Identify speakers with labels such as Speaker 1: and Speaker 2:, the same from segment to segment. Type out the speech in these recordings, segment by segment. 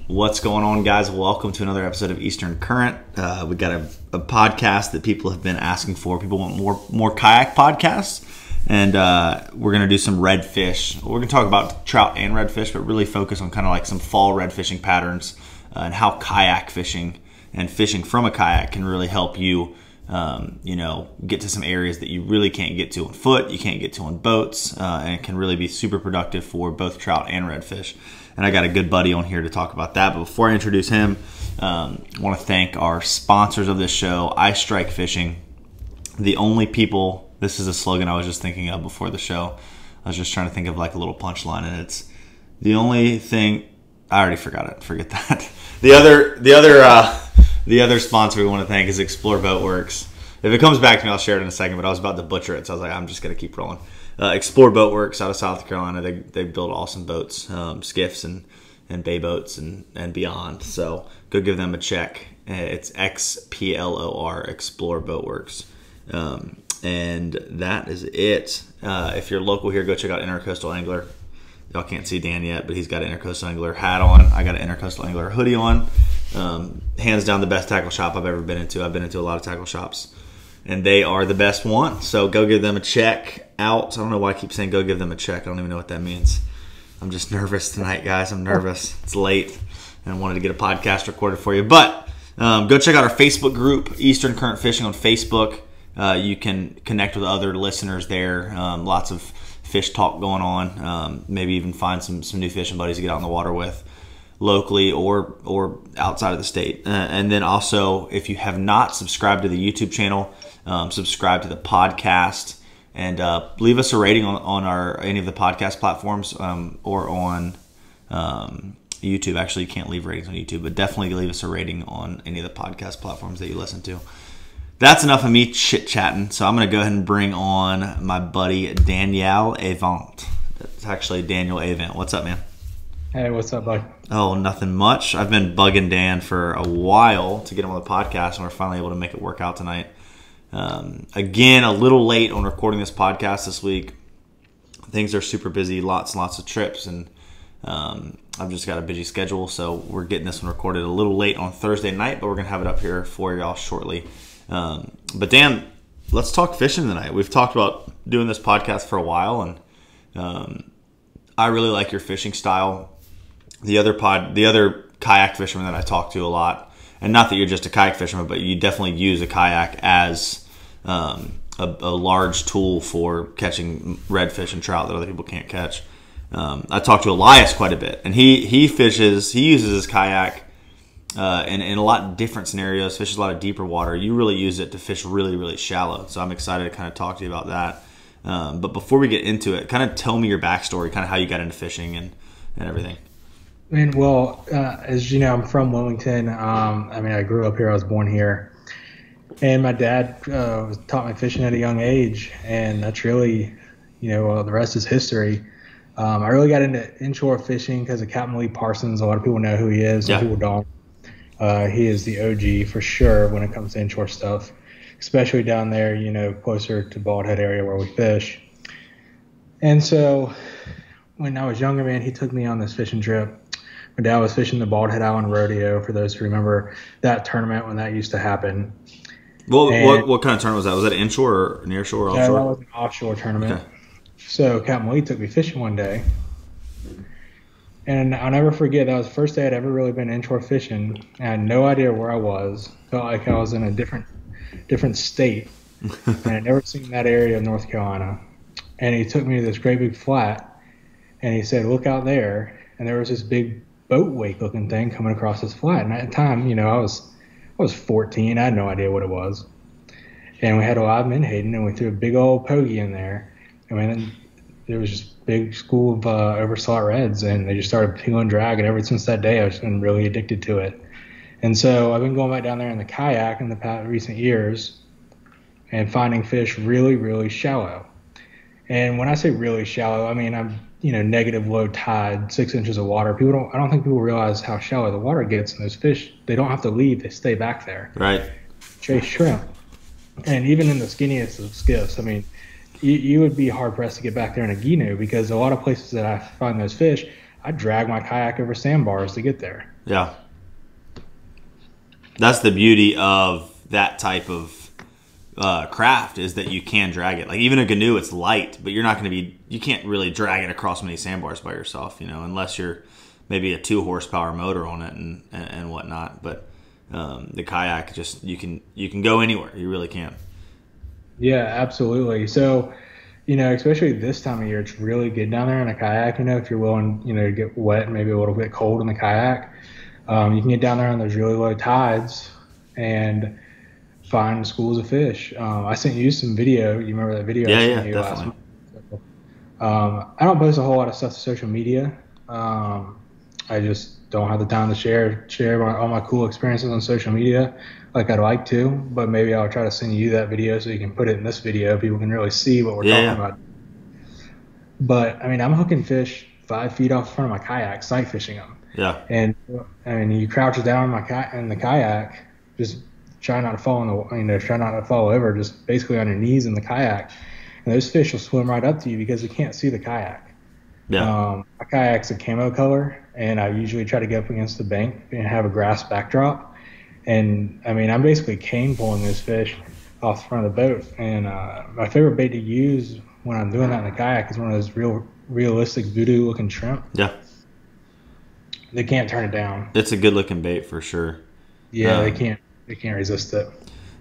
Speaker 1: What's going on, guys? Welcome to another episode of Eastern Current. We got a podcast that people have been asking for. People want more kayak podcasts, and we're going to do some redfish. We're going to talk about trout and redfish, but really focus on kind of like some fall redfishing patterns and how kayak fishing and fishing from a kayak can really help you, get to some areas that you really can't get to on foot, you can't get to on boats, and it can really be super productive for both trout and redfish. And I got a good buddy on here to talk about that. But before I introduce him, I want to thank our sponsors of this show, I Strike Fishing. The only people, this is a slogan I was just thinking of before the show. I was just trying to think of like a little punchline, and it's the only thing, I already forgot it, forget that. The other sponsor we want to thank is Explore Boat Works. If it comes back to me, I'll share it in a second, but I was about to butcher it, so I was like, I'm just going to keep rolling. Explore Boat Works out of South Carolina. They build awesome boats, skiffs and bay boats and beyond. So go give them a check. It's XPLOR, Explore Boat Works. And that is it. If you're local here, go check out Intercoastal Angler. Y'all can't see Dan yet, but he's got an Intercoastal Angler hat on. I got an Intercoastal Angler hoodie on. Hands down the best tackle shop I've ever been into. I've been into a lot of tackle shops, and they are the best one. So go give them a check out. I don't know why I keep saying go give them a check. I don't even know what that means. I'm just nervous tonight, guys. I'm nervous. It's late, and I wanted to get a podcast recorded for you. But go check out our Facebook group, Eastern Current Fishing on Facebook. You can connect with other listeners there. Lots of fish talk going on. Maybe even find some new fishing buddies to get out in the water with, locally or outside of the state. And then also, if you have not subscribed to the YouTube channel, subscribe to the podcast, and leave us a rating on any of the podcast platforms, or on YouTube. Actually, you can't leave ratings on YouTube, but definitely leave us a rating on any of the podcast platforms that you listen to. That's enough of me chit-chatting, so I'm going to go ahead and bring on my buddy Daniel Avant. It's actually Daniel Avant. What's up, man?
Speaker 2: Hey, what's up, bud?
Speaker 1: Oh, nothing much. I've been bugging Dan for a while to get him on the podcast, and we're finally able to make it work out tonight. Again, a little late on recording this podcast this week. Things are super busy, lots and lots of trips, and I've just got a busy schedule, so we're getting this one recorded a little late on Thursday night, but we're going to have it up here for y'all shortly. But Dan, let's talk fishing tonight. We've talked about doing this podcast for a while, and I really like your fishing style. The other kayak fisherman that I talk to a lot, and not that you're just a kayak fisherman, but you definitely use a kayak as a large tool for catching redfish and trout that other people can't catch. I talked to Elias quite a bit, and he uses his kayak in a lot of different scenarios, fishes a lot of deeper water. You really use it to fish really, really shallow. So I'm excited to kind of talk to you about that. But before we get into it, kind of tell me your backstory, kind of how you got into fishing and everything.
Speaker 2: As you know, I'm from Wilmington. I grew up here. I was born here. And my dad taught me fishing at a young age. And that's really, the rest is history. I really got into inshore fishing because of Captain Lee Parsons. A lot of people know who he is. Some people don't. He is the OG for sure when it comes to inshore stuff, especially down there, closer to Bald Head area where we fish. And so when I was younger, man, he took me on this fishing trip. My dad was fishing the Bald Head Island Rodeo, for those who remember that tournament when that used to happen.
Speaker 1: Well, what kind of tournament was that? Was that inshore or nearshore or offshore?
Speaker 2: Yeah, that was an offshore tournament. Okay. So Captain Lee took me fishing one day. And I'll never forget, that was the first day I'd ever really been inshore fishing. I had no idea where I was. Felt like I was in a different state. And I'd never seen that area of North Carolina. And he took me to this great big flat, and he said, look out there. And there was this big boat wake looking thing coming across this flat. And at the time, I was 14. I had no idea what it was. And we had a live menhaden, and we threw a big old pokey in there. And there was just big school of overslot reds, and they just started peeling drag, and ever since that day I've been really addicted to it. And so I've been going back down there in the kayak in the past recent years and finding fish really, really shallow. And when I say really shallow, I mean I'm negative low tide, 6 inches of water. I don't think people realize how shallow the water gets, and those fish, they don't have to leave, they stay back there.
Speaker 1: Right.
Speaker 2: Chase shrimp. And even in the skinniest of skiffs, I mean, you would be hard pressed to get back there in a Gino, because a lot of places that I find those fish, I drag my kayak over sandbars to get there.
Speaker 1: Yeah. That's the beauty of that type of craft, is that you can drag it. Like even a canoe, it's light, but you can't really drag it across many sandbars by yourself, unless you're maybe a 2 horsepower motor on it and whatnot. But the kayak, just you can go anywhere. You really can.
Speaker 2: Yeah, absolutely. So, especially this time of year, it's really good down there in a kayak. If you're willing, to get wet and maybe a little bit cold in the kayak, you can get down there on those really low tides and find schools of fish. I sent you some video. You remember that video?
Speaker 1: Yeah, definitely.
Speaker 2: I don't post a whole lot of stuff to social media. I just don't have the time to share all my cool experiences on social media like I'd like to. But maybe I'll try to send you that video so you can put it in this video. People can really see what we're talking about. But I'm hooking fish 5 feet off the front of my kayak, sight fishing them.
Speaker 1: Yeah.
Speaker 2: And you crouch down in the kayak, just try not to fall try not to fall over, just basically on your knees in the kayak, and those fish will swim right up to you because they can't see the kayak.
Speaker 1: Yeah.
Speaker 2: My kayak's a camo color, and I usually try to get up against the bank and have a grass backdrop. And I'm basically cane pulling those fish off the front of the boat. And my favorite bait to use when I'm doing that in the kayak is one of those realistic voodoo looking shrimp.
Speaker 1: Yeah.
Speaker 2: They can't turn it down.
Speaker 1: It's a good looking bait for sure.
Speaker 2: Yeah, they can't resist it.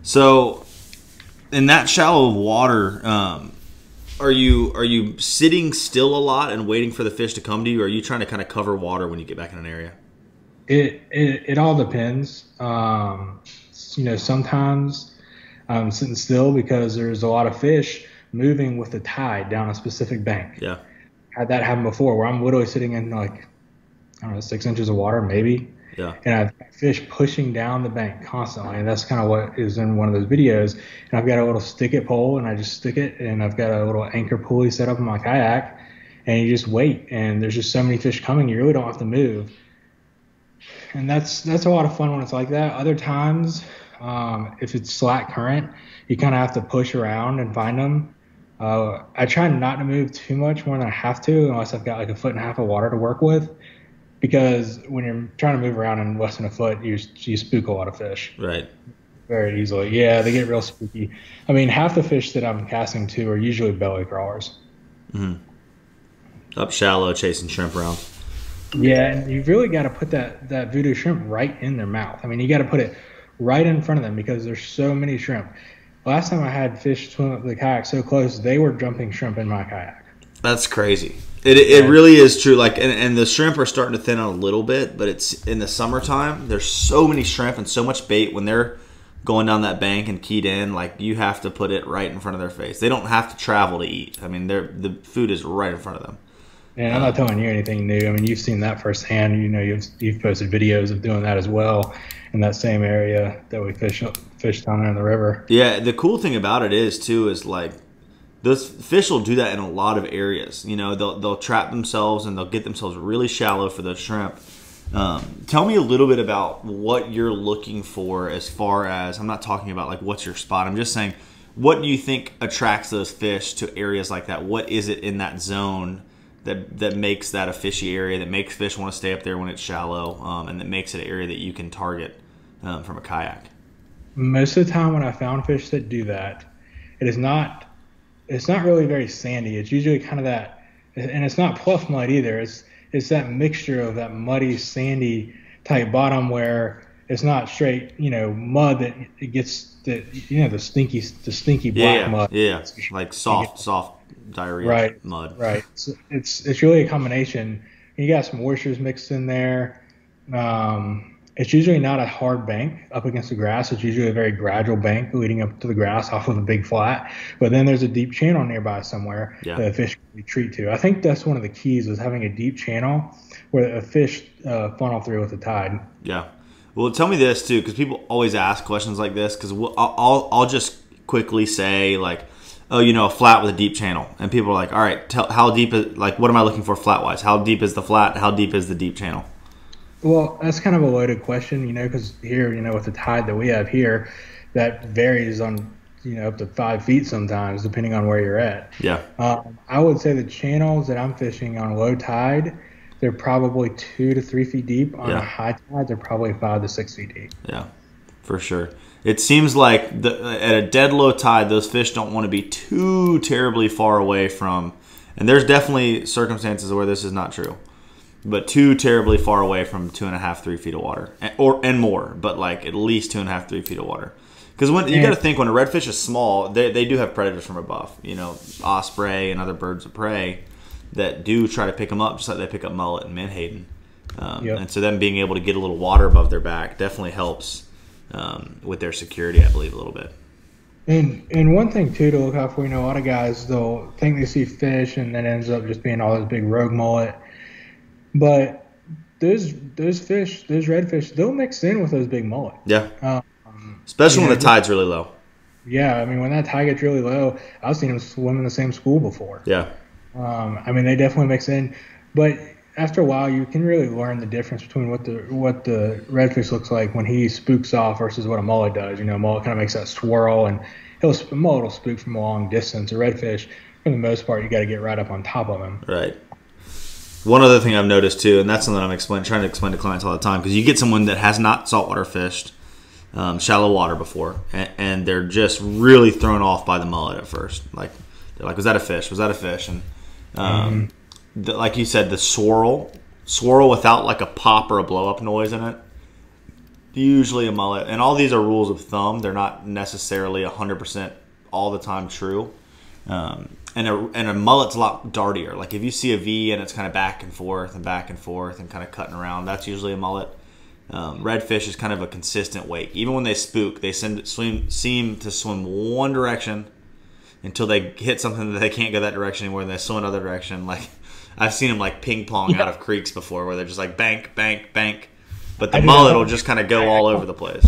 Speaker 1: So, in that shallow of water, are you sitting still a lot and waiting for the fish to come to you, or are you trying to kind of cover water when you get back in an area?
Speaker 2: It all depends. Sometimes I'm sitting still because there's a lot of fish moving with the tide down a specific bank.
Speaker 1: Yeah.
Speaker 2: Had that happen before, where I'm literally sitting in 6 inches of water, maybe.
Speaker 1: Yeah.
Speaker 2: And I've got fish pushing down the bank constantly, and that's kind of what is in one of those videos. And I've got a little stick-it pole, and I just stick it, and I've got a little anchor pulley set up in my kayak, and you just wait. And there's just so many fish coming, you really don't have to move. And that's a lot of fun when it's like that. Other times, if it's slack current, you kind of have to push around and find them. I try not to move too much more than I have to, unless I've got like 1.5 feet of water to work with. Because when you're trying to move around in less than a foot, you spook a lot of fish.
Speaker 1: Right.
Speaker 2: Very easily. Yeah, they get real spooky. Half the fish that I'm casting to are usually belly crawlers.
Speaker 1: Mm-hmm. Up shallow, chasing shrimp around.
Speaker 2: Yeah, and you've really got to put that voodoo shrimp right in their mouth. You got to put it right in front of them because there's so many shrimp. Last time I had fish swim up the kayak so close, they were jumping shrimp in my kayak.
Speaker 1: That's crazy. It really is true. And the shrimp are starting to thin out a little bit, but it's in the summertime. There's so many shrimp and so much bait when they're going down that bank and keyed in. You have to put it right in front of their face. They don't have to travel to eat. The food is right in front of them.
Speaker 2: And I'm not telling you anything new. You've seen that firsthand. You've posted videos of doing that as well in that same area that we fish down there in the river.
Speaker 1: Yeah, the cool thing about it is those fish will do that in a lot of areas. They'll trap themselves and they'll get themselves really shallow for the shrimp. Tell me a little bit about what you're looking for as far as, I'm not talking about what's your spot. I'm just saying, what do you think attracts those fish to areas like that? What is it in that zone that makes that a fishy area, that makes fish want to stay up there when it's shallow, and that makes it an area that you can target from a kayak?
Speaker 2: Most of the time when I found fish that do that, it's not really very sandy. It's usually kind of that, and it's not pluff mud either. It's that mixture of that muddy, sandy type bottom where it's not straight, mud that it gets the stinky black mud.
Speaker 1: Yeah, like soft diarrhea mud.
Speaker 2: Right. So it's really a combination. You got some oysters mixed in there. It's usually not a hard bank up against the grass. It's usually a very gradual bank leading up to the grass off of a big flat. But then there's a deep channel nearby somewhere that a fish can retreat to. I think that's one of the keys, is having a deep channel where a fish funnel through with the tide. Yeah.
Speaker 1: Well, tell me this too, because people always ask questions like this. Because I'll just quickly say a flat with a deep channel, and people are like, all right, how deep is what am I looking for flat wise? How deep is the flat? How deep is the deep channel?
Speaker 2: Well, that's kind of a loaded question, because here, with the tide that we have here, that varies on, up to 5 feet sometimes, depending on where you're at.
Speaker 1: Yeah.
Speaker 2: I would say the channels that I'm fishing on low tide, they're probably 2 to 3 feet deep. On
Speaker 1: Yeah.
Speaker 2: a high tide, they're probably 5 to 6 feet deep.
Speaker 1: Yeah, for sure. It seems like at a dead low tide, those fish don't want to be too terribly far away from, and there's definitely circumstances where this is not true, but too terribly far away from 2.5, 3 feet of water, and more, but like at least 2.5, 3 feet of water. Because you got to think when a redfish is small, they do have predators from above, osprey and other birds of prey that do try to pick them up, just like they pick up mullet and menhaden. And so them being able to get a little water above their back definitely helps with their security, I believe, a little bit.
Speaker 2: And one thing too to look out for, a lot of guys they'll think they see fish and then ends up just being all this big rogue mullet, but those fish, those redfish, they'll mix in with those big mullet.
Speaker 1: Yeah. Especially when the tide's really low.
Speaker 2: Yeah, I mean, when that tide gets really low, I've seen them swim in the same school before.
Speaker 1: Yeah.
Speaker 2: I mean, they definitely mix in, but after a while, you can really learn the difference between what the redfish looks like when he spooks off versus what a mullet does. Mullet kind of makes that swirl, and a mullet will spook from a long distance. A redfish, for the most part, you got to get right up on top of him.
Speaker 1: Right. One other thing I've noticed too, and that's something I'm trying to explain to clients all the time, because you get someone that has not saltwater fished, shallow water before, and they're just really thrown off by the mullet at first. Like they're like, "Was that a fish? Was that a fish?" And like you said, the swirl without like a pop or a blow up noise in it, usually a mullet. And all these are rules of thumb; they're not necessarily 100% all the time true. And a mullet's a lot dartier. Like if you see a V and it's kind of back and forth and kind of cutting around, that's usually a mullet. Redfish is kind of a consistent wake. Even when they spook, they seem to swim one direction until they hit something that they can't go that direction anymore, and they swim another direction. Like I've seen them like ping pong out of creeks before, where they're just like bank, bank, bank, but the mullet will just kind of go all over the place.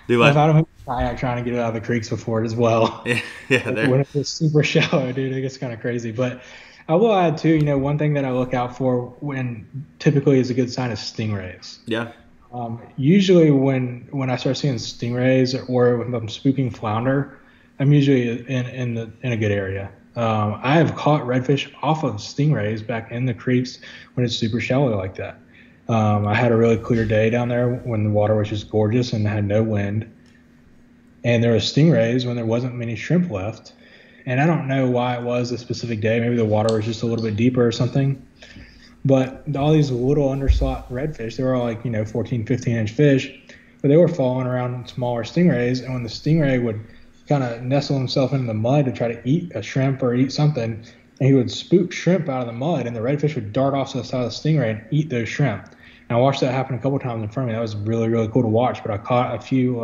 Speaker 2: I've had them in kayak trying to get it out of the creeks before as well.
Speaker 1: Yeah.
Speaker 2: When it's super shallow, dude, it gets kind of crazy. But I will add too, one thing that I look out for when typically is a good sign is stingrays.
Speaker 1: Yeah.
Speaker 2: Usually when I start seeing stingrays or when I'm spooking flounder, I'm usually in a good area. I have caught redfish off of stingrays back in the creeks when it's super shallow like that. I had a really clear day down there when the water was just gorgeous and had no wind. And there were stingrays when there wasn't many shrimp left. And I don't know why it was a specific day. Maybe the water was just a little bit deeper or something. But all these little underslot redfish, they were all like, 14, 15-inch fish. But they were following around smaller stingrays. And when the stingray would kind of nestle himself into the mud to try to eat a shrimp or eat something, and he would spook shrimp out of the mud, and the redfish would dart off to the side of the stingray and eat those shrimp. And I watched that happen a couple times in front of me. That was really, really cool to watch. But I caught a few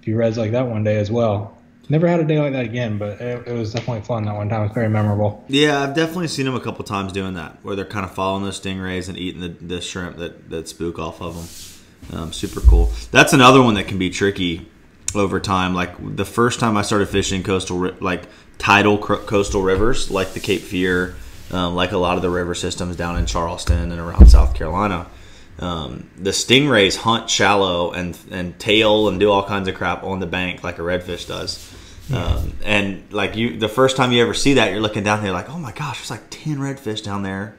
Speaker 2: reds like that one day as well. Never had a day like that again, but it was definitely fun that one time. It was very memorable.
Speaker 1: Yeah, I've definitely seen them a couple times doing that, where they're kind of following those stingrays and eating the shrimp that spook off of them. Super cool. That's another one that can be tricky over time. Like the first time I started fishing tidal coastal rivers, like the Cape Fear, like a lot of the river systems down in Charleston and around South Carolina, the stingrays hunt shallow and tail and do all kinds of crap on the bank like a redfish does. And like the first time you ever see that, you're looking down there like, oh my gosh, there's like 10 redfish down there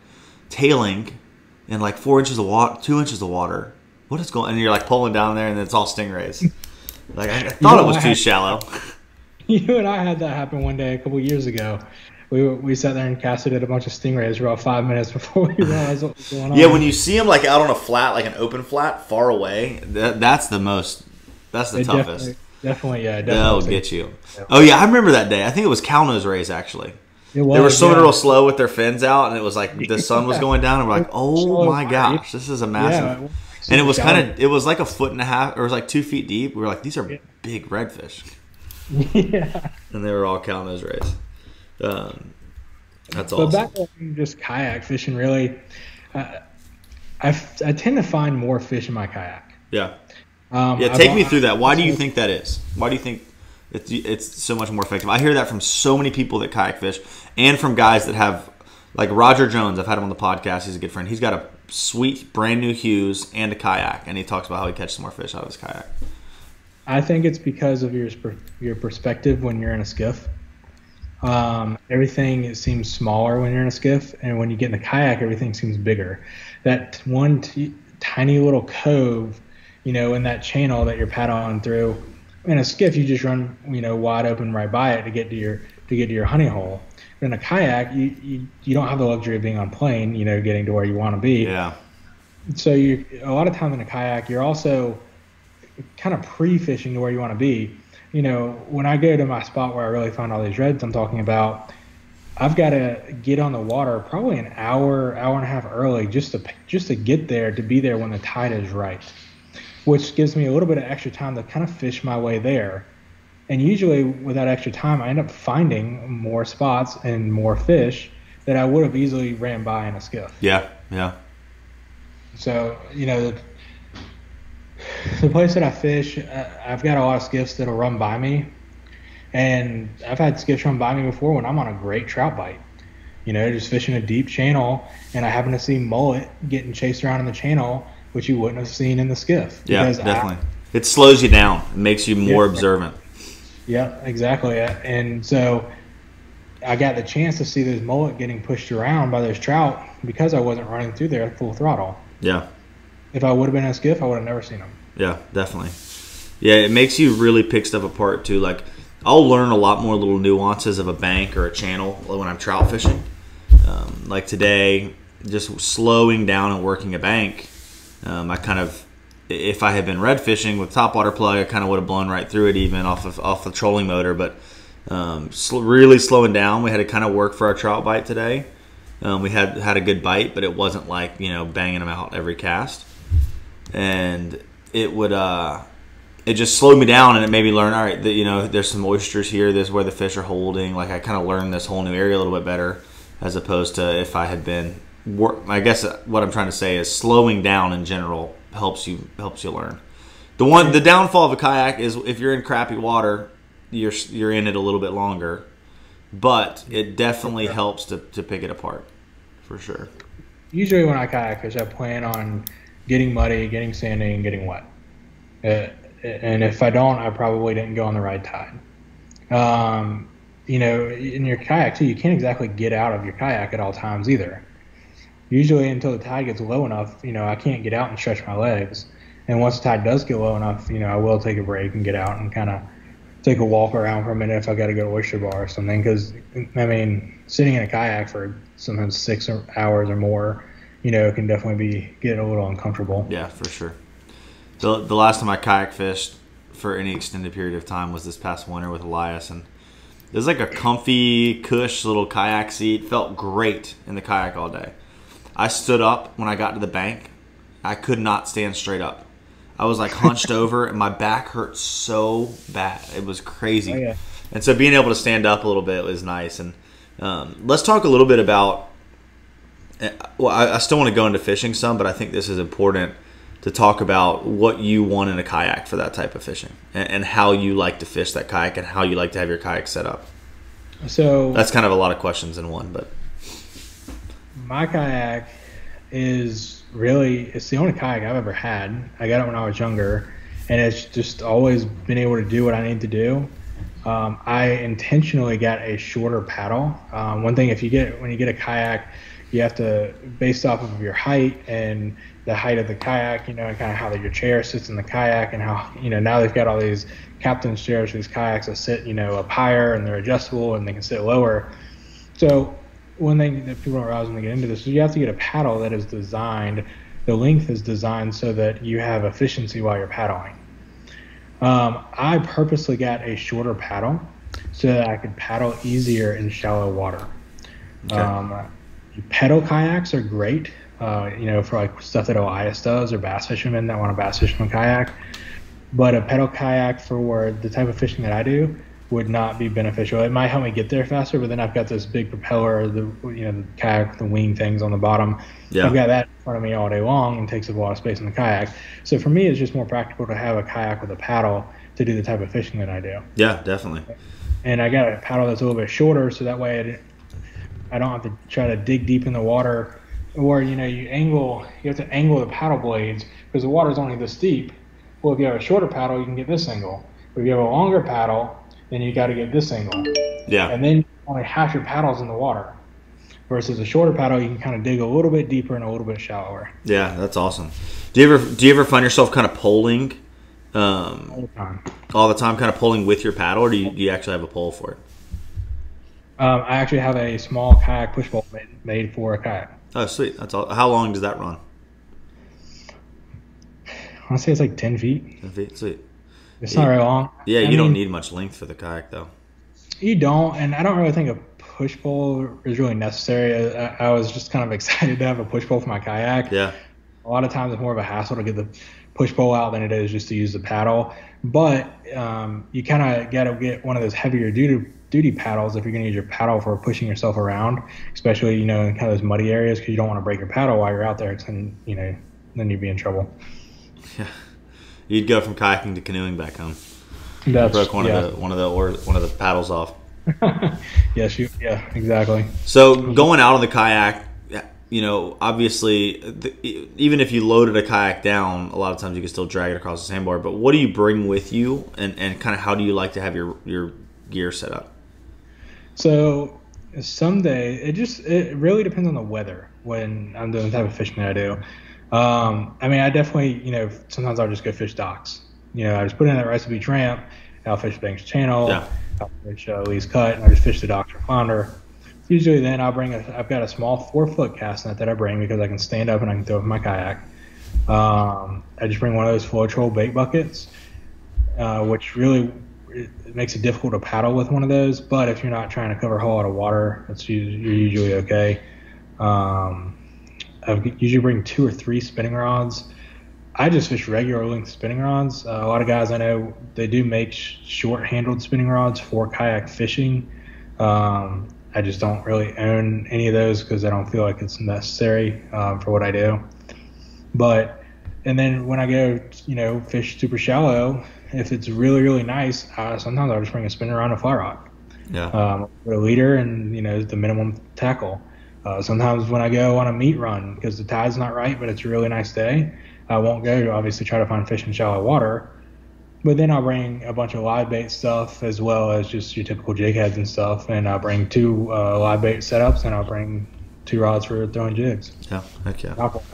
Speaker 1: tailing in like 4 inches of water, 2 inches of water. What is going? And you're like pulling down there, and it's all stingrays. Like I thought it was too shallow.
Speaker 2: You and I had that happen one day a couple years ago. We sat there and casted at a bunch of stingrays for about 5 minutes before we realized what was going on.
Speaker 1: Yeah, when you see them like out on a flat, like an open flat, far away, that's the toughest.
Speaker 2: Definitely.
Speaker 1: That'll get you. Oh yeah, I remember that day. I think it was cownose rays actually.
Speaker 2: It was,
Speaker 1: they were swimming real slow with their fins out, and it was like the sun was going down, and we're like, oh my gosh, this is a massive. And it was it was like a foot and a half, or it was like 2 feet deep. We were like, these are big redfish.
Speaker 2: Yeah.
Speaker 1: And they were all cownose rays. That's
Speaker 2: awesome. But back
Speaker 1: to
Speaker 2: just kayak fishing, really, I tend to find more fish in my kayak.
Speaker 1: Yeah. Take me through that. Why do you think that is? Why do you think it's so much more effective? I hear that from so many people that kayak fish, and from guys that have, like Roger Jones. I've had him on the podcast. He's a good friend. He's got a sweet brand new Hughes and a kayak, and he talks about how he catches more fish out of his kayak.
Speaker 2: I think it's because of your perspective when you're in a skiff. Everything seems smaller when you're in a skiff, and when you get in the kayak, everything seems bigger. That one tiny little cove, in that channel that you're paddling through. In a skiff, you just run, wide open right by it to get to your honey hole. But in a kayak, you don't have the luxury of being on plane, getting to where you want to be.
Speaker 1: Yeah.
Speaker 2: So a lot of time in a kayak, you're also kind of pre-fishing to where you want to be. When I go to my spot where I really find all these reds I'm talking about, I've got to get on the water probably an hour and a half early just to get there, to be there when the tide is right, which gives me a little bit of extra time to kind of fish my way there. And usually with that extra time, I end up finding more spots and more fish that I would have easily ran by in a skiff.
Speaker 1: Yeah, yeah.
Speaker 2: So, the place that I fish, I've got a lot of skiffs that'll run by me. And I've had skiffs run by me before when I'm on a great trout bite. Just fishing a deep channel, and I happen to see mullet getting chased around in the channel, which you wouldn't have seen in the skiff.
Speaker 1: Yeah, definitely. It slows you down. It makes you more observant.
Speaker 2: Yeah, exactly. And so I got the chance to see those mullet getting pushed around by those trout because I wasn't running through there at full throttle.
Speaker 1: Yeah.
Speaker 2: If I would have been in a skiff, I would have never seen them. Yeah,
Speaker 1: definitely. Yeah, it makes you really pick stuff apart too. Like, I'll learn a lot more little nuances of a bank or a channel when I'm trout fishing. Like today, just slowing down and working a bank, I kind of, if I had been red fishing with topwater plug, I kind of would have blown right through it even off the trolling motor. But really slowing down, we had to kind of work for our trout bite today. We had a good bite, but it wasn't like banging them out every cast. And it would it just slowed me down, and it made me learn, all right, there's some oysters here, this is where the fish are holding. Like, I kind of learned this whole new area a little bit better, as opposed to if I had been I guess what I'm trying to say is slowing down in general helps you learn. The downfall of a kayak is if you're in crappy water, you're in it a little bit longer, but it definitely helps to pick it apart, for sure.
Speaker 2: Usually when I kayak fish, I plan on getting muddy, getting sandy, and getting wet. And if I don't, I probably didn't go on the right tide. In your kayak too, you can't exactly get out of your kayak at all times either. Usually until the tide gets low enough, I can't get out and stretch my legs. And once the tide does get low enough, I will take a break and get out and kind of take a walk around for a minute if I got to go to oyster bar or something. Because, sitting in a kayak for sometimes 6 hours or more, can definitely get a little uncomfortable.
Speaker 1: Yeah, for sure. The last time I kayak fished for any extended period of time was this past winter with Elias, and it was like a comfy, cush little kayak seat. Felt great in the kayak all day. I stood up when I got to the bank. I could not stand straight up. I was like hunched over, and my back hurt so bad. It was crazy.
Speaker 2: Oh, yeah.
Speaker 1: And so being able to stand up a little bit was nice. And let's talk a little bit about, I still want to go into fishing some, but I think this is important to talk about what you want in a kayak for that type of fishing, and how you like to fish that kayak, and how you like to have your kayak set up.
Speaker 2: So
Speaker 1: that's kind of a lot of questions in one, but
Speaker 2: my kayak it's the only kayak I've ever had. I got it when I was younger, and it's just always been able to do what I need to do. I intentionally got a shorter paddle. One thing, when you get a kayak, you have to, based off of your height and the height of the kayak, and kind of how your chair sits in the kayak, and how, now they've got all these captain's chairs for these kayaks that sit, up higher, and they're adjustable and they can sit lower. So one thing that people don't realize when they get into this is you have to get a paddle that is designed, the length is designed so that you have efficiency while you're paddling. I purposely got a shorter paddle so that I could paddle easier in shallow water. Okay. Pedal kayaks are great, for like stuff that Elias does, or bass fishermen that want to bass fish from a kayak. But a pedal kayak for the type of fishing that I do would not be beneficial. It might help me get there faster, but then I've got this big propeller, the kayak, the wing things on the bottom. Yeah. I've got that in front of me all day long and takes up a lot of space in the kayak. So for me, it's just more practical to have a kayak with a paddle to do the type of fishing that I do.
Speaker 1: Yeah, definitely.
Speaker 2: And I got a paddle that's a little bit shorter, so that way I don't have to try to dig deep in the water, or you have to angle the paddle blades because the water's only this deep. Well, if you have a shorter paddle, you can get this angle. But if you have a longer paddle, then you got to get this angle.
Speaker 1: Yeah.
Speaker 2: And then only half your paddle's in the water. Versus a shorter paddle, you can kind of dig a little bit deeper and a little bit shallower.
Speaker 1: Yeah, that's awesome. Do you ever find yourself kind of poling
Speaker 2: All the time.
Speaker 1: all the time, kind of pulling with your paddle, or do you actually have a pole for it?
Speaker 2: I actually have a small kayak push pole made for a kayak.
Speaker 1: Oh, sweet. That's all. How long does that run?
Speaker 2: I want to say it's like 10 feet.
Speaker 1: 10 feet. Sweet.
Speaker 2: It's not very long.
Speaker 1: Yeah,
Speaker 2: I
Speaker 1: you don't
Speaker 2: mean,
Speaker 1: need much length for the kayak, though.
Speaker 2: You don't, and I don't really think a push pole is really necessary. I was just kind of excited to have a push pole for my kayak.
Speaker 1: Yeah.
Speaker 2: A lot of times it's more of a hassle to get the push pole out than it is just to use the paddle. But you kind of got to get one of those heavier duty paddles if you're going to use your paddle for pushing yourself around, especially, in kind of those muddy areas, because you don't want to break your paddle while you're out there, because then you'd be in trouble.
Speaker 1: Yeah. You'd go from kayaking to canoeing back home.
Speaker 2: Broke
Speaker 1: one of the paddles off.
Speaker 2: Yes, yeah, exactly.
Speaker 1: So going out on the kayak, obviously, even if you loaded a kayak down, a lot of times you can still drag it across the sandbar. But what do you bring with you, and kind of how do you like to have your gear set up?
Speaker 2: So someday, it really depends on the weather when I'm doing the type of fishing that I do. I definitely, sometimes I'll just go fish docks. I just put in that recipe tramp, I'll fish Banks Channel,
Speaker 1: yeah.
Speaker 2: I'll fish Lee's Cut, and I'll just fish the docks for flounder. Usually then I've got a small 4-foot cast net that I bring because I can stand up and I can throw it in my kayak. I just bring one of those flow troll bait buckets, which really it makes it difficult to paddle with one of those. But if you're not trying to cover a whole lot of water, you're usually okay. I usually bring 2 or 3 spinning rods. I just fish regular length spinning rods. A lot of guys I know, they do make short-handled spinning rods for kayak fishing. I just don't really own any of those because I don't feel like it's necessary for what I do. And then when I go, fish super shallow, if it's really, really nice, sometimes I'll just bring a spinning rod and a fly rock.
Speaker 1: Yeah.
Speaker 2: With a leader and, the minimum tackle. Sometimes when I go on a meat run, because the tide's not right, but it's a really nice day, I won't go to obviously try to find fish in shallow water. But then I'll bring a bunch of live bait stuff as well as just your typical jig heads and stuff. And I'll bring 2 live bait setups, and I'll bring 2 rods for throwing jigs.
Speaker 1: Yeah, heck yeah.
Speaker 2: Top water.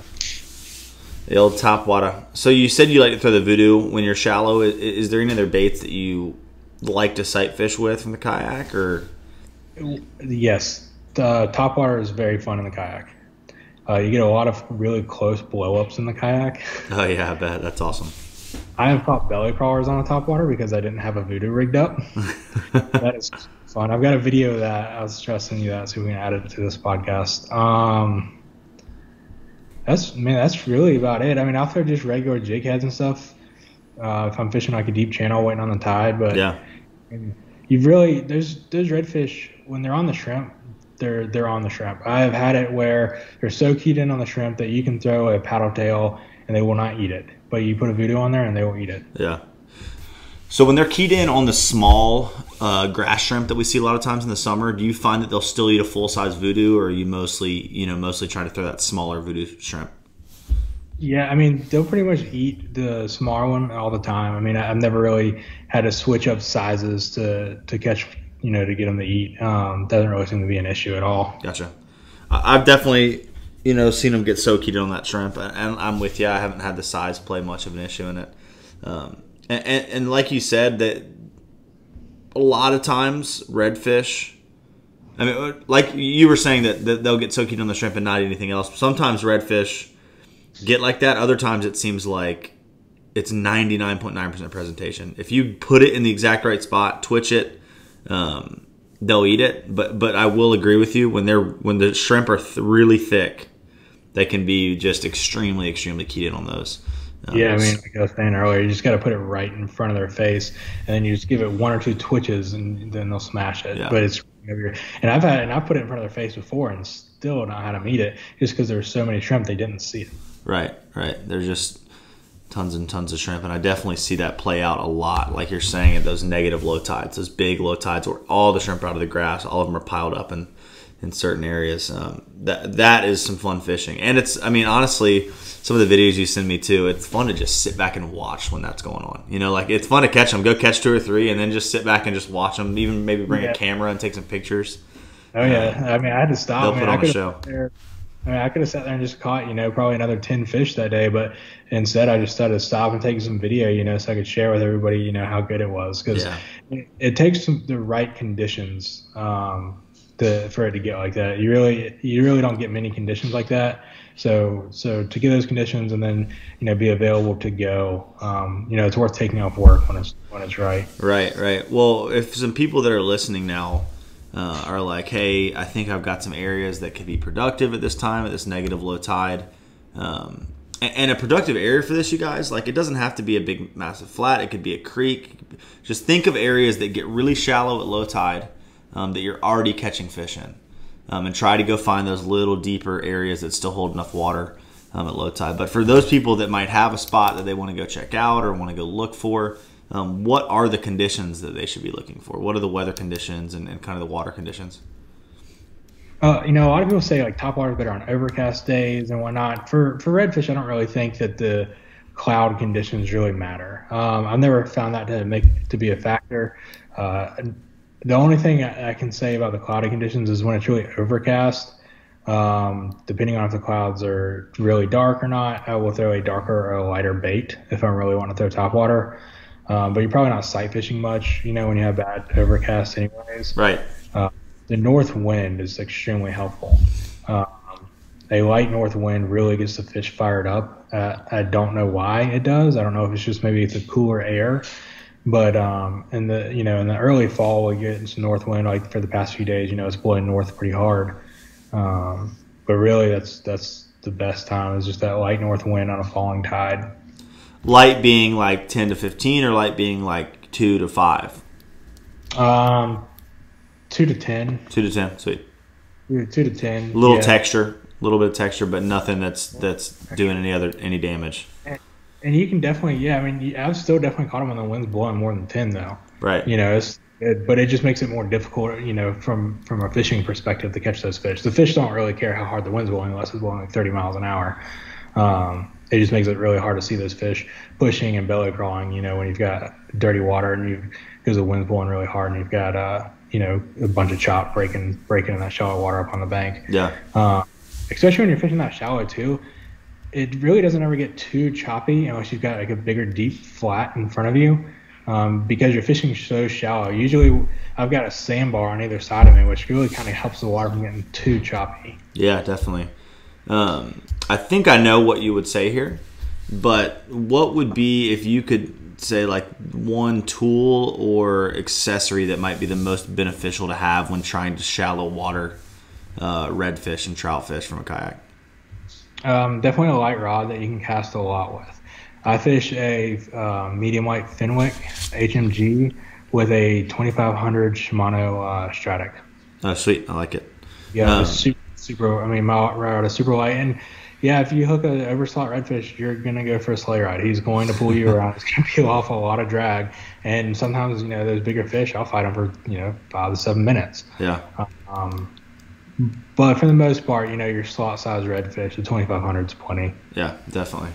Speaker 1: The old top water. So you said you like to throw the voodoo when you're shallow. Is there any other baits that you like to sight fish with from the kayak, or?
Speaker 2: Yes. Top water is very fun in the kayak. You get a lot of really close blow-ups in the kayak.
Speaker 1: Oh, yeah, I bet. That's awesome.
Speaker 2: I have caught belly crawlers on the top water because I didn't have a voodoo rigged up. That is fun. I've got a video of that. I was trusting you that, so we can add it to this podcast. That's really about it. I'll throw just regular jig heads and stuff if I'm fishing like a deep channel waiting on the tide. But
Speaker 1: yeah,
Speaker 2: those redfish, when they're on the shrimp, they're on the shrimp. I've had it where they're so keyed in on the shrimp that you can throw a paddle tail and they will not eat it. But you put a voodoo on there and they will eat it. Yeah.
Speaker 1: So when they're keyed in on the small grass shrimp that we see a lot of times in the summer, do you find that they'll still eat a full-size voodoo, or are you mostly trying to throw that smaller voodoo shrimp?
Speaker 2: Yeah, they'll pretty much eat the smaller one all the time. I've never really had to switch up sizes to catch, to get them to eat. Doesn't really seem to be an issue at all.
Speaker 1: Gotcha. I've definitely, seen them get so keyed in on that shrimp, and I'm with you. I haven't had the size play much of an issue in it. And like you said, that a lot of times redfish, like you were saying that they'll get so keyed on the shrimp and not eat anything else. Sometimes redfish get like that. Other times it seems like it's 99.9% presentation. If you put it in the exact right spot, twitch it, they'll eat it. But I will agree with you, when the shrimp are really thick, they can be just extremely, extremely keyed in on those.
Speaker 2: Yeah, like I was saying earlier, you just got to put it right in front of their face, and then you just give it 1 or 2 twitches, and then they'll smash it. Yeah. But I've put it in front of their face before and still not had them eat it, just because there's so many shrimp they didn't see it.
Speaker 1: Right. There's just tons and tons of shrimp, and I definitely see that play out a lot, like you're saying, at those negative low tides, those big low tides where all the shrimp are out of the grass, all of them are piled up, and in certain areas. That is some fun fishing, and it's, I mean, honestly, some of the videos you send me too, it's fun to just sit back and watch when that's going on. You know, like it's fun to catch them, go catch 2 or 3, and then just sit back and just watch them. Even maybe bring a camera and take some pictures.
Speaker 2: Oh yeah, I mean, I had to stop.
Speaker 1: They'll put on a show.
Speaker 2: I could have sat there and just caught, probably another 10 fish that day, but instead I just had to stop and take some video, so I could share with everybody, how good it was. Because it takes the right conditions for it to get like that. You really don't get many conditions like that. So to get those conditions and then, be available to go, it's worth taking off work when it's right.
Speaker 1: Right. Well, if some people that are listening now are like, hey, I think I've got some areas that could be productive at this time, at this negative low tide. And a productive area for this, you guys, like it doesn't have to be a big, massive flat. It could be a creek. Just think of areas that get really shallow at low tide that you're already catching fish in. And try to go find those little deeper areas that still hold enough water at low tide. But for those people that might have a spot that they want to go check out or want to go look for, what are the conditions that they should be looking for? What are the weather conditions and kind of the water conditions?
Speaker 2: A lot of people say like top water is better on overcast days and whatnot. For redfish, I don't really think that the cloud conditions really matter. I've never found that to be a factor. The only thing I can say about the cloudy conditions is when it's really overcast. Depending on if the clouds are really dark or not, I will throw a darker or a lighter bait if I really want to throw topwater. But you're probably not sight fishing much, when you have bad overcast anyways.
Speaker 1: Right.
Speaker 2: The north wind is extremely helpful. A light north wind really gets the fish fired up. I don't know why it does. I don't know if it's just maybe it's a cooler air. But in the early fall, we get some north wind. Like for the past few days, it's blowing north pretty hard. But really, that's the best time is just that light north wind on a falling tide.
Speaker 1: Light being like 10 to 15, or light being like 2 to 5.
Speaker 2: 2 to 10.
Speaker 1: 2 to 10, sweet.
Speaker 2: 2 to 10.
Speaker 1: A little texture, a little bit of texture, but nothing that's doing any damage.
Speaker 2: And you can definitely, I've still definitely caught them when the wind's blowing more than 10 though.
Speaker 1: Right.
Speaker 2: But it just makes it more difficult, from a fishing perspective to catch those fish. The fish don't really care how hard the wind's blowing unless it's blowing like 30 miles an hour. It just makes it really hard to see those fish pushing and belly crawling, when you've got dirty water and because the wind's blowing really hard and you've got, a bunch of chop breaking in that shallow water up on the bank.
Speaker 1: Yeah.
Speaker 2: Especially when you're fishing that shallow too. It really doesn't ever get too choppy unless you've got like a bigger deep flat in front of you, because you're fishing so shallow. Usually I've got a sandbar on either side of me, which really kind of helps the water from getting too choppy.
Speaker 1: Yeah, definitely. I think I know what you would say here, but what would be if you could say like one tool or accessory that might be the most beneficial to have when trying to shallow water redfish and trout fish from a kayak?
Speaker 2: Definitely a light rod that you can cast a lot with. I fish a medium light Fenwick HMG with a 2500 Shimano Stratic.
Speaker 1: Oh, sweet. I like it.
Speaker 2: Yeah, my rod is super light. And yeah, if you hook an overslot redfish, you're going to go for a sleigh ride. He's going to pull you around. It's going to peel off a lot of drag. And sometimes, those bigger fish, I'll fight them for, 5 to 7 minutes.
Speaker 1: Yeah.
Speaker 2: But for the most part, your slot size redfish, the 2500 is plenty.
Speaker 1: Yeah, definitely.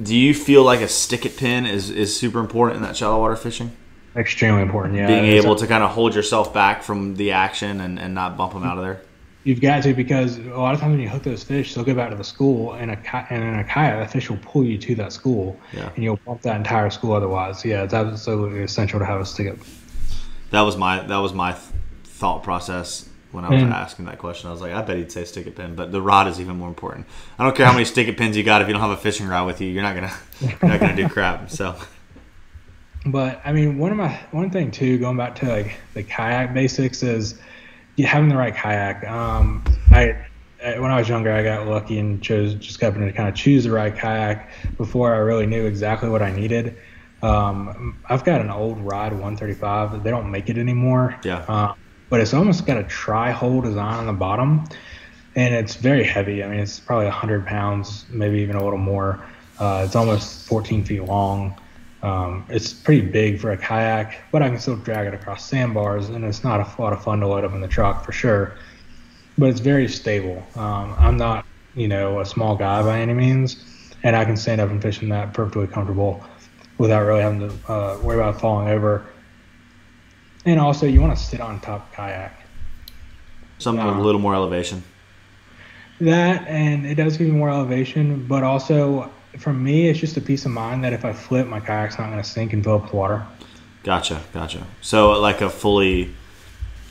Speaker 1: Do you feel like a stick-it pin is super important in that shallow water fishing?
Speaker 2: Extremely important, yeah.
Speaker 1: Being able to kind of hold yourself back from the action and not bump them out of there?
Speaker 2: You've got to, because a lot of times when you hook those fish, they'll go back to the school, and in a kayak, that fish will pull you to that school, and you'll bump that entire school otherwise. Yeah, it's absolutely essential to have a stick-it.
Speaker 1: That was my thought process when I was asking that question. I was like, I bet he'd say stick-it pin, but the rod is even more important. I don't care how many stick-it pins you got. If you don't have a fishing rod with you, you're not gonna do crap. So.
Speaker 2: But one thing too, going back to like the kayak basics, is having the right kayak. When I was younger, I got lucky and just happened to kind of choose the right kayak before I really knew exactly what I needed. I've got an old Rod 135. They don't make it anymore.
Speaker 1: Yeah.
Speaker 2: But it's almost got a tri-hole design on the bottom, and it's very heavy. It's probably 100 pounds, maybe even a little more. It's almost 14 feet long. It's pretty big for a kayak, but I can still drag it across sandbars, and it's not a lot of fun to load up in the truck for sure. but it's very stable. I'm not, a small guy by any means, and I can stand up and fish in that perfectly comfortable without really having to worry about falling over. And also, you want to sit on top of kayak.
Speaker 1: Something with a little more elevation.
Speaker 2: That, and it does give you more elevation, but also, for me, it's just a peace of mind that if I flip, my kayak's not going to sink and fill up with water.
Speaker 1: Gotcha. So like a fully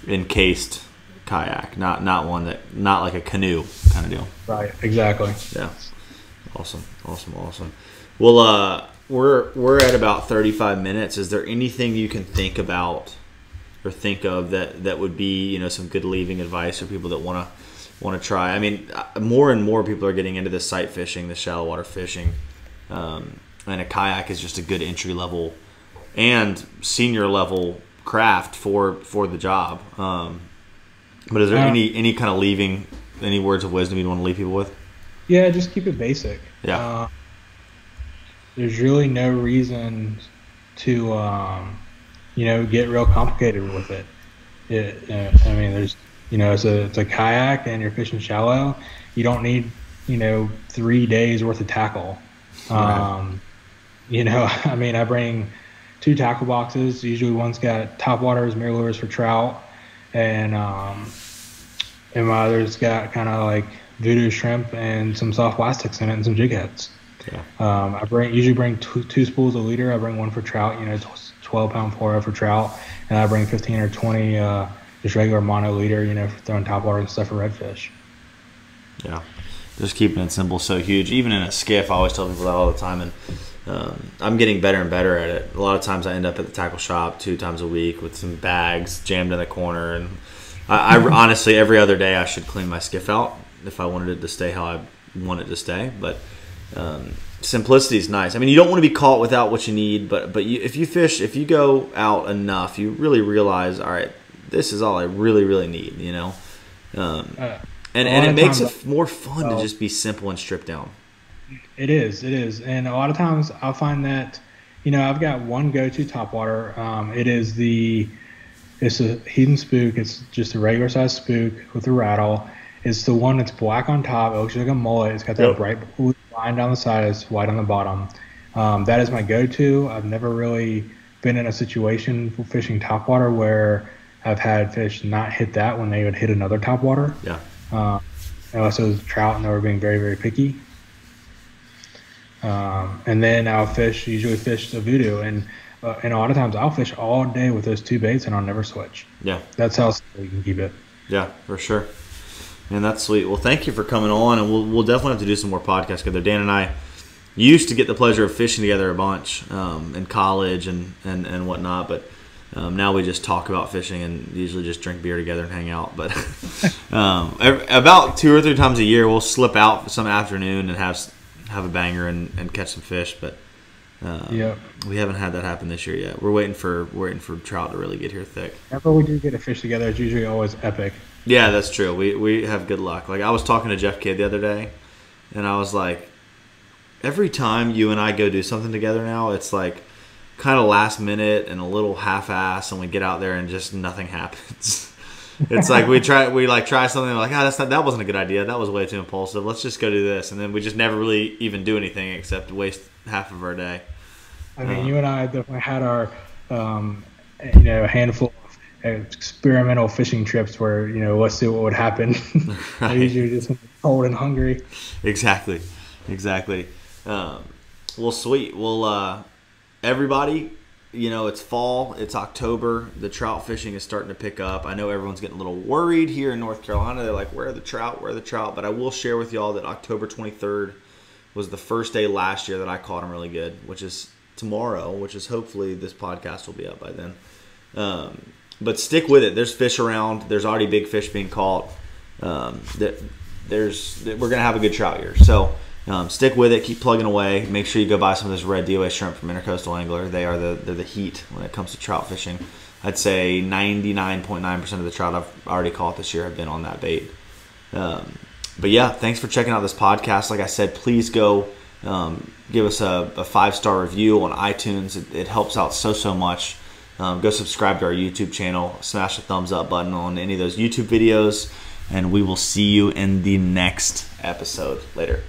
Speaker 1: encased kayak, not like a canoe kind of deal.
Speaker 2: Right, exactly.
Speaker 1: Yeah. Awesome. Well, we're at about 35 minutes. Is there anything you can think about or think of that would be, some good leaving advice for people that want to try? I mean, more and more people are getting into this sight fishing, the shallow water fishing, and a kayak is just a good entry level and senior level craft for the job. But is there any kind of any words of wisdom you'd want to leave people with?
Speaker 2: Yeah, just keep it basic.
Speaker 1: Yeah.
Speaker 2: There's really no reason to, get real complicated with it. There's, it's a kayak and you're fishing shallow. You don't need, 3 days worth of tackle.
Speaker 1: Right.
Speaker 2: I bring 2 tackle boxes. Usually one's got top waters, mirror lures for trout, and my other's got kind of like voodoo shrimp and some soft plastics in it and some jig heads.
Speaker 1: Yeah.
Speaker 2: I usually bring two spools a leader. I bring one for trout, 12-pound fluoro for trout, and I bring 15 or 20 just regular mono leader, for throwing top water and stuff for redfish.
Speaker 1: Yeah, just keeping it simple, so huge. Even in a skiff, I always tell people that all the time, and I'm getting better and better at it. A lot of times I end up at the tackle shop 2 times a week with some bags jammed in the corner, and I honestly, every other day I should clean my skiff out if I wanted it to stay how I want it to stay. But simplicity is nice. I mean, you don't want to be caught without what you need, but if you go out enough, you really realize, all right, this is all I really, really need, and it makes it more fun to just be simple and stripped down.
Speaker 2: It is. And a lot of times I'll find that, I've got one go-to topwater. It's a Heathen Spook. It's just a regular size spook with a rattle. It's the one that's black on top. It looks like a mullet. It's got that bright blue line down the side. It's white on the bottom. That is my go-to. I've never really been in a situation for fishing topwater where I've had fish not hit that when they would hit another topwater.
Speaker 1: Yeah.
Speaker 2: And also trout, and they were being very, very picky. And then I'll usually fish the voodoo, and a lot of times I'll fish all day with those 2 baits, and I'll never switch.
Speaker 1: Yeah.
Speaker 2: That's how simple you can keep it.
Speaker 1: Yeah, for sure. Man, that's sweet. Well, thank you for coming on, and we'll definitely have to do some more podcasts together. Dan and I used to get the pleasure of fishing together a bunch in college and whatnot, but now we just talk about fishing and usually just drink beer together and hang out. But about 2 or 3 times a year, we'll slip out for some afternoon and have a banger and catch some fish. But we haven't had that happen this year yet. We're waiting for trout to really get here thick.
Speaker 2: Whenever we do get a fish together, it's usually always epic.
Speaker 1: Yeah, that's true. We have good luck. Like, I was talking to Jeff Kidd the other day, and I was like, every time you and I go do something together now, it's like kind of last minute and a little half-ass, and we get out there and just nothing happens. It's like we try something, and we're like, that wasn't a good idea. That was way too impulsive. Let's just go do this, and then we just never really even do anything except waste half of our day.
Speaker 2: I mean, you and I definitely had our handful of experimental fishing trips where let's see what would happen.
Speaker 1: Right.
Speaker 2: I usually just cold and hungry.
Speaker 1: Exactly. Well, sweet. Well, everybody, it's fall, it's October, the trout fishing is starting to pick up. I know everyone's getting a little worried here in North Carolina. They're like, where are the trout? But I will share with y'all that October 23rd was the first day last year that I caught them really good, which is tomorrow, which is hopefully this podcast will be up by then. But stick with it. There's fish around. There's already big fish being caught. We're going to have a good trout year. So stick with it. Keep plugging away. Make sure you go buy some of this red DOA shrimp from Intercoastal Angler. They're the heat when it comes to trout fishing. I'd say 99.9% of the trout I've already caught this year have been on that bait. But yeah, thanks for checking out this podcast. Like I said, please go give us a 5-star review on iTunes. It helps out so much. Go subscribe to our YouTube channel. Smash the thumbs up button on any of those YouTube videos. and we will see you in the next episode. Later.